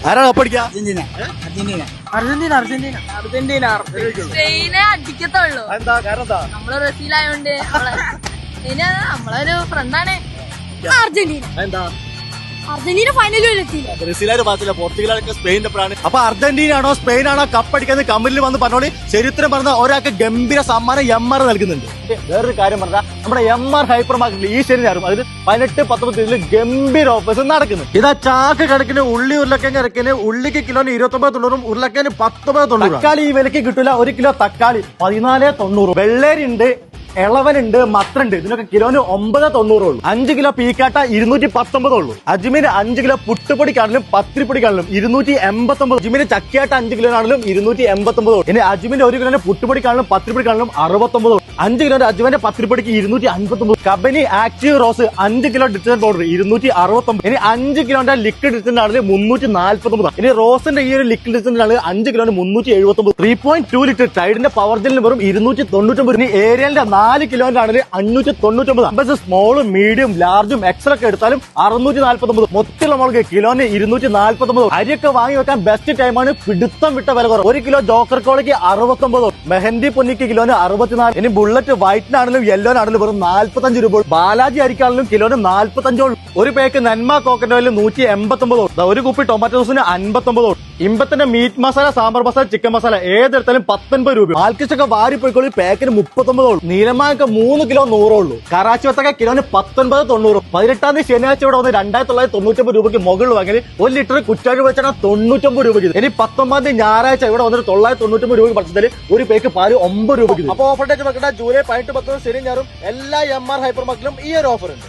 ആരാണ് കപ്പടിക്കുക? അർജന്റീന സ്പെയിനെ അടിക്കത്തുള്ളൂ. എന്താ കാരണം? എന്താ നമ്മള് ബ്രസീലായോണ്ട് നമ്മളൊരു ഫ്രണ്ടാണ്. അർജന്റീന ഫൈനലിൽ എത്തിയില്ല. ബ്രസീലാര് മാത്രമല്ല, പോർച്ചുഗലൊക്കെ സ്പെയിന്റെ പ്രാണ്. അപ്പൊ അർജന്റീനയാണോ സ്പെയിനാണോ കപ്പടിക്കുന്നത് കമന്റിൽ വന്ന് പറഞ്ഞോളി. ചരിത്രം പറഞ്ഞ ഒരാൾക്ക് ഗംഭീര സമ്മാനം MR നൽകുന്നുണ്ട്. വേറൊരു കാര്യം പറഞ്ഞാൽ നമ്മുടെ MR ഹൈപ്പർ മാർക്കറ്റിൽ ഈ ശരി ഞാറും അതിൽ 18-19 ഗംഭീര ഓഫേഴ്സ് നടക്കുന്നു. ഇതാ ചാക്ക് കണക്കിന് ഉള്ളി ഉരുളക്കിഴങ്ങ് ഇറക്കിന് ഉള്ളിക്ക് കിലോന് 29.90, ഉരുളക്കിന് 19.90. തക്കാളി ഈ വിലക്ക് കിട്ടൂല. 1 കിലോ തക്കാളി 14.90. വെള്ളേരി ഉണ്ട്, ഇളവനുണ്ട്, മത്തുണ്ട്. ഇതിനൊക്കെ കിലോന് 9.90 ഉള്ളൂ. 5 കിലോ പീക്കാട്ട 219 ഉള്ളൂ. അജ്മീന് 5 കിലോ പുട്ടുപൊടിക്കാണെങ്കിലും പത്തിരിപ്പൊടിക്കാണെങ്കിലും 289. അജ്മീന് ചക്കിയാട്ട 5 കിലോനാണെങ്കിലും 289. ഇനി അജ്മീന്റെ 1 കിലോന്റെ പുട്ടുപൊടിക്കാണെങ്കിലും പത്തിരിപ്പൊടിക്കാണെങ്കിലും 69. 5 കിലോന്റെ അജ്മീന്റെ പത്തിരിപ്പൊടിക്ക് 259. Kabani active rose 5 kilo detergent powder 269. ഇനി 5 കിലോന്റെ ലിക്വിഡ് ഡിറ്റർജന്റ് ആണെങ്കിൽ 349. ഇനി റോസിന്റെ ഈ ഒരു ലിക്വിഡ് ഡിറ്റർജന്റ് ആണെങ്കിൽ 5 കിലോന് 379. 3.2 ലിറ്റർ ടൈഡിന്റെ പവർ ജെല്ലിന് വെറും 299. ഇനി ഏരിയലിന്റെ 4 കിലോന്റെ ആണെങ്കിൽ 599. സ്മോളും മീഡിയം ലാർജും എക്സൽ ഒക്കെ എടുത്താലും 649. മൊത്തമുള്ള മുളക് കിലോന് 249. അരിയൊക്കെ വാങ്ങി വെക്കാൻ ബെസ്റ്റ് ടൈമാണ്. പിടുത്തം വിട്ട വില കുറവ്. 1 കിലോ ജോക്കർ കോളയ്ക്ക് 69. മെഹന്തി പൊന്നിക്ക് കിലോന് 64. ഇനി ബുള്ളറ്റ് വൈറ്റിനാണെങ്കിലും യെല്ലോനാണെങ്കിലും വെറും 45 രൂപ. ബാലാജി അരിക്കാണെങ്കിലും കിലോന് 45. ഒരു പേക്ക് നന്മ കോക്കനട്ട് ഓയിൽ 189. ഒരു കുപ്പി ടൊമാറ്റോ സോസിന് 59. ഇമ്പത്തിന്റെ മീറ്റ് മസാല, സാമ്പാർ മസാല, ചിക്കൻ മസാല ഏതെടുത്താലും 19 രൂപ. ആൽക്കിസ്റ്റൊക്കെ വാരി പോയിക്കോളി പാക്കിന് 39. നീലമായൊക്കെ 3 കിലോ 100 ഉള്ളൂ. കറാച്ചി വത്തക്ക കിലോന് 19.90. 18 തീയതി ശനിയാഴ്ച ഇവിടെ വന്ന് 2999 രൂപയ്ക്ക് മുകളിൽ വാങ്ങി 1 ലിറ്റർ കുറ്റാഴി വെച്ചാൽ 99 രൂപയ്ക്ക്. ഇനി 19 തീയതി ഞായറാഴ്ച ഇവിടെ വന്നിട്ട് 999 രൂപയ്ക്ക് പറിച്ചാൽ ഒരു പേക്ക് പാല് 9 രൂപയ്ക്ക്. അപ്പൊ ഓഫർ ഡേറ്റ് വെക്കേണ്ട ജൂലൈ 18-19 ശനി ഞാറും എല്ലാ MR ഹൈപ്പർ മാർക്കറ്റിലും ഈ ഒരു ഓഫർ ഉണ്ട്.